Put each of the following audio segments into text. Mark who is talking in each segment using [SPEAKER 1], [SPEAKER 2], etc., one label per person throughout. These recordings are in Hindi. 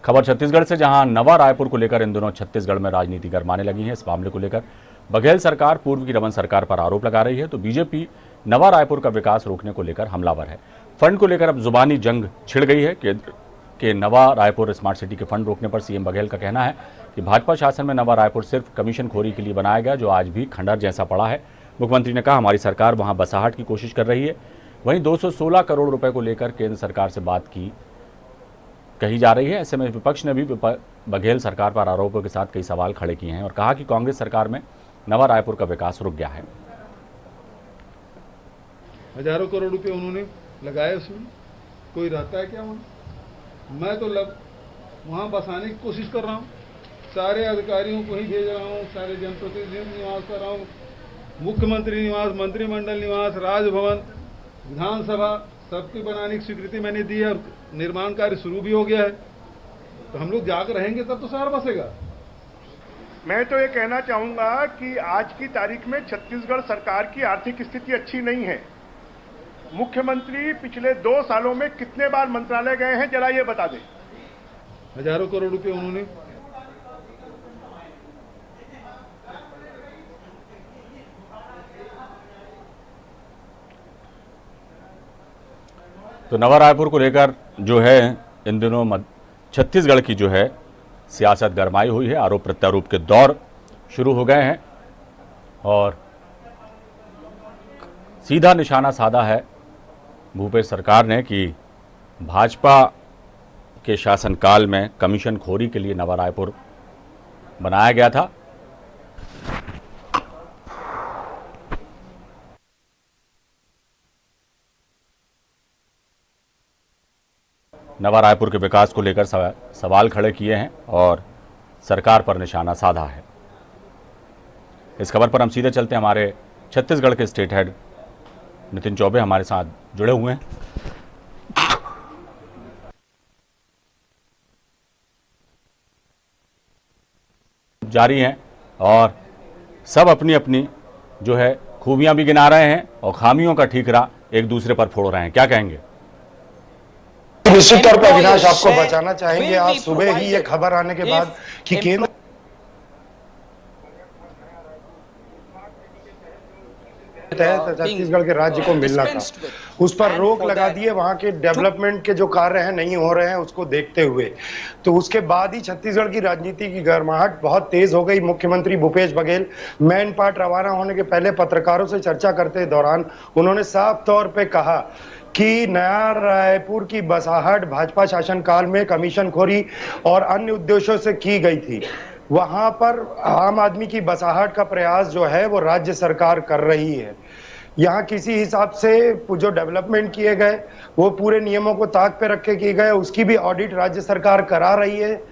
[SPEAKER 1] खबर छत्तीसगढ़ से, जहां नवा रायपुर को लेकर इन दिनों छत्तीसगढ़ में राजनीति गरमाने लगी है। इस मामले को लेकर बघेल सरकार पूर्व की रमन सरकार पर आरोप लगा रही है, तो बीजेपी नवा रायपुर का विकास रोकने को लेकर हमलावर है। फंड को लेकर अब जुबानी जंग छिड़ गई है। केंद्र के नवा रायपुर स्मार्ट सिटी के फंड रोकने पर सीएम बघेल का कहना है कि भाजपा शासन में नवा रायपुर सिर्फ कमीशनखोरी के लिए बनाया गया, जो आज भी खंडहर जैसा पड़ा है। मुख्यमंत्री ने कहा, हमारी सरकार वहां बसाहट की कोशिश कर रही है। वहीं 216 करोड़ रुपए को लेकर केंद्र सरकार से बात की कही जा रही है। ऐसे में विपक्ष ने भी बघेल सरकार पर आरोपों के साथ कई सवाल खड़े किए हैं और कहा कि कांग्रेस सरकार में नवा रायपुर का विकास रुक गया है।
[SPEAKER 2] हजारों करोड़ रुपए उन्होंने लगाए, उसमें कोई रहता है क्या वहाँ? मैं तो वहाँ बसाने की कोशिश कर रहा हूँ, सारे अधिकारियों को ही भेज रहा हूँ, सारे जनप्रतिनिधियों निवास कर रहा हूँ, मुख्यमंत्री निवास, मंत्रिमंडल निवास, राजभवन, विधानसभा, सबकी बनाने की स्वीकृति मैंने दी है और निर्माण कार्य शुरू भी हो गया है। तो हम लोग जाकर रहेंगे तब तो शहर बसेगा।
[SPEAKER 3] मैं तो ये कहना चाहूंगा कि आज की तारीख में छत्तीसगढ़ सरकार की आर्थिक स्थिति अच्छी नहीं है। मुख्यमंत्री पिछले 2 सालों में कितने बार मंत्रालय गए हैं, जरा ये बता दें।
[SPEAKER 2] हजारों करोड़ रुपए उन्होंने
[SPEAKER 1] तो नवा रायपुर को लेकर जो है इन दिनों छत्तीसगढ़ की जो है सियासत गरमाई हुई है। आरोप प्रत्यारोप के दौर शुरू हो गए हैं और सीधा निशाना साधा है भूपेश सरकार ने कि भाजपा के शासनकाल में कमीशनखोरी के लिए नवा रायपुर बनाया गया था। नवा रायपुर के विकास को लेकर सवाल खड़े किए हैं और सरकार पर निशाना साधा है। इस खबर पर हम सीधे चलते हैं, हमारे छत्तीसगढ़ के स्टेट हेड नितिन चौबे हमारे साथ जुड़े हुए हैं। जारी हैं और सब अपनी अपनी जो है खूबियां भी गिना रहे हैं और खामियों का ठीकरा एक दूसरे पर फोड़ रहे हैं। क्या कहेंगे?
[SPEAKER 4] निश्चित तौर पर अविनाश, आपको बचाना चाहेंगे। आज सुबह ही ये खबर आने के बाद कि केंद्र छत्तीसगढ़ के राज्य को मिलना था, उस पर रोक लगा दिए। वहां के डेवलपमेंट के जो कार्य हैं नहीं हो रहे हैं उसको देखते हुए, तो उसके बाद ही छत्तीसगढ़ की राजनीति की गर्माहट बहुत तेज हो गई। मुख्यमंत्री भूपेश बघेल मैन पार्ट रवाना होने के पहले पत्रकारों से चर्चा करते दौरान उन्होंने साफ तौर पे कहा कि नया रायपुर की बसाहट भाजपा शासनकाल में कमीशनखोरी और अन्य उद्देश्यों से की गई थी। वहां पर आम आदमी की बसाहट का प्रयास जो है वो राज्य सरकार कर रही है। यहाँ किसी हिसाब से जो डेवलपमेंट किए गए वो पूरे नियमों को ताक पे रख के किए गए, उसकी भी ऑडिट राज्य सरकार करा रही है।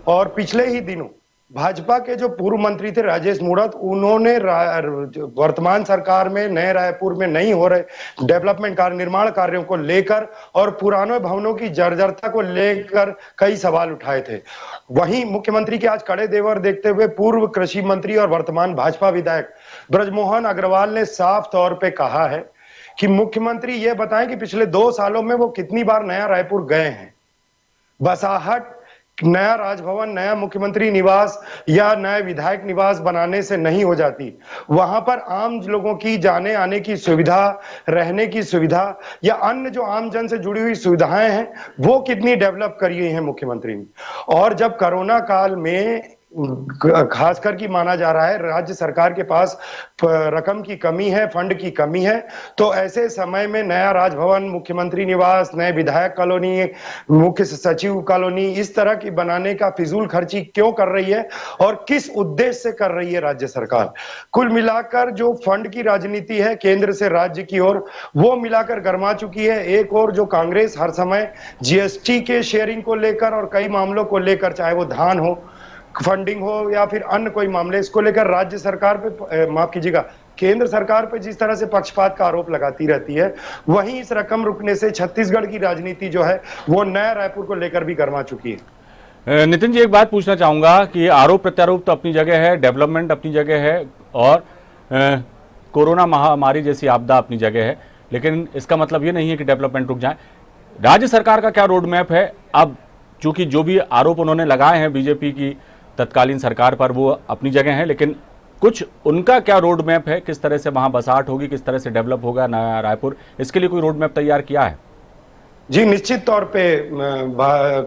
[SPEAKER 4] और पिछले ही दिनों भाजपा के जो पूर्व मंत्री थे राजेश मूणत, उन्होंने वर्तमान सरकार में नए रायपुर में नहीं हो रहे डेवलपमेंट कार्य, निर्माण कार्यों को लेकर और पुराने भवनों की जर्जरता को लेकर कई सवाल उठाए थे। वहीं मुख्यमंत्री के आज कड़े देवर देखते हुए पूर्व कृषि मंत्री और वर्तमान भाजपा विधायक ब्रजमोहन अग्रवाल ने साफ तौर पर कहा है कि मुख्यमंत्री ये बताएं कि पिछले 2 सालों में वो कितनी बार नया रायपुर गए हैं। बसाहट नया राजभवन, नया मुख्यमंत्री निवास या नया विधायक निवास बनाने से नहीं हो जाती। वहां पर आम लोगों की जाने आने की सुविधा, रहने की सुविधा या अन्य जो आम जन से जुड़ी हुई सुविधाएं हैं वो कितनी डेवलप करी है मुख्यमंत्री ने। और जब कोरोना काल में खासकर की माना जा रहा है राज्य सरकार के पास रकम की कमी है, फंड की कमी है, तो ऐसे समय में नया राजभवन, मुख्यमंत्री निवास, नए विधायक कॉलोनी, मुख्य सचिव कॉलोनी इस तरह की बनाने का फिजूल खर्ची क्यों कर रही है और किस उद्देश्य से कर रही है राज्य सरकार? कुल मिलाकर जो फंड की राजनीति है केंद्र से राज्य की ओर, वो मिलाकर गरमा चुकी है। एक और जो कांग्रेस हर समय जीएसटी के शेयरिंग को लेकर और कई मामलों को लेकर, चाहे वो धान हो, फंडिंग हो या फिर अन्य कोई मामले, इसको लेकर राज्य सरकार पे माफ कीजिएगा केंद्र सरकार पे जिस तरह से पक्षपात का आरोप लगाती रहती है, वहीं इस रकम रुकने से छत्तीसगढ़ की राजनीति जो है वो नया रायपुर को लेकर भी गरमा चुकी है।
[SPEAKER 1] नितिन जी, एक बात पूछना चाहूंगा कि आरोप प्रत्यारोप तो अपनी जगह है, डेवलपमेंट अपनी जगह है और कोरोना महामारी जैसी आपदा अपनी जगह है, लेकिन इसका मतलब ये नहीं है कि डेवलपमेंट रुक जाए। राज्य सरकार का क्या रोड मैप है? अब चूंकि जो भी आरोप उन्होंने लगाए हैं बीजेपी की तत्कालीन सरकार पर वो अपनी जगह हैं, लेकिन कुछ उनका क्या रोड मैप है, किस तरह से वहां बसाहट होगी, किस तरह से डेवलप होगा नया रायपुर, इसके लिए कोई रोड मैप तैयार किया है?
[SPEAKER 4] जी, निश्चित तौर पे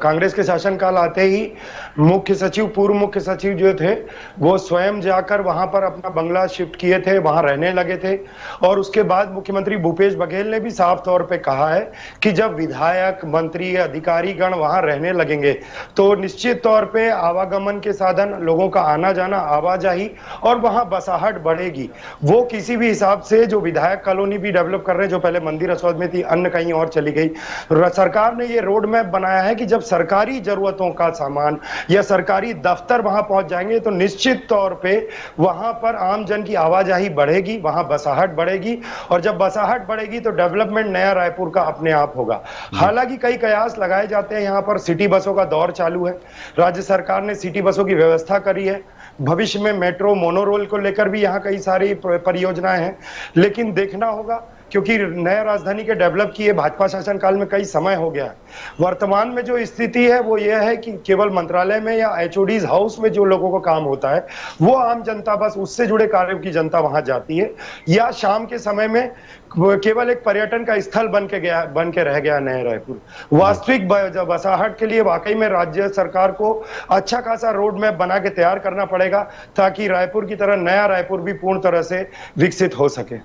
[SPEAKER 4] कांग्रेस के शासनकाल आते ही मुख्य सचिव, पूर्व मुख्य सचिव जो थे वो स्वयं जाकर वहां पर अपना बंगला शिफ्ट किए थे, वहां रहने लगे थे। और उसके बाद मुख्यमंत्री भूपेश बघेल ने भी साफ तौर पे कहा है कि जब विधायक, मंत्री, अधिकारी गण वहां रहने लगेंगे तो निश्चित तौर पे आवागमन के साधन, लोगों का आना जाना, आवाजाही और वहां बसाहट बढ़ेगी। वो किसी भी हिसाब से जो विधायक कॉलोनी भी डेवलप कर रहे हैं, जो पहले मंदिर असौद में थी, अन्य कहीं और चली गई। सरकार ने ये रोड मैप बनाया है कि जब सरकारी जरूरतों का सामान या सरकारी दफ्तर वहां पहुंच जाएंगे तो निश्चित तौर पे वहां पर आम जन की आवाजाही बढ़ेगी, वहां बसाहट बढ़ेगी। और जब बसाहट बढ़ेगी तो डेवलपमेंट नया रायपुर का अपने आप होगा। हालांकि कई कयास लगाए जाते हैं, यहाँ पर सिटी बसों का दौर चालू है, राज्य सरकार ने सिटी बसों की व्यवस्था करी है। भविष्य में मेट्रो, मोनोरोल को लेकर भी यहाँ कई सारी परियोजनाएं हैं, लेकिन देखना होगा क्योंकि नया राजधानी के डेवलप किए भाजपा शासनकाल में कई समय हो गया है। वर्तमान में जो स्थिति है वो ये है कि केवल मंत्रालय में या एचओडीज हाउस में जो लोगों को काम होता है वो आम जनता, बस उससे जुड़े कार्यों की जनता वहां जाती है, या शाम के समय में केवल एक पर्यटन का स्थल बन के रह गया नया रायपुर। वास्तविक बसाहट के लिए वाकई में राज्य सरकार को अच्छा खासा रोड मैप बना के तैयार करना पड़ेगा ताकि रायपुर की तरह नया रायपुर भी पूर्ण तरह से विकसित हो सके।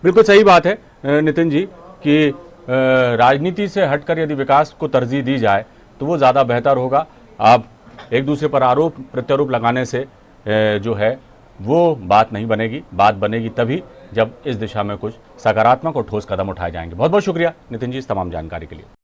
[SPEAKER 1] बिल्कुल सही बात है नितिन जी कि राजनीति से हटकर यदि विकास को तरजीह दी जाए तो वो ज़्यादा बेहतर होगा। अब एक दूसरे पर आरोप प्रत्यारोप लगाने से जो है वो बात नहीं बनेगी। बात बनेगी तभी जब इस दिशा में कुछ सकारात्मक और ठोस कदम उठाए जाएंगे। बहुत बहुत शुक्रिया नितिन जी इस तमाम जानकारी के लिए।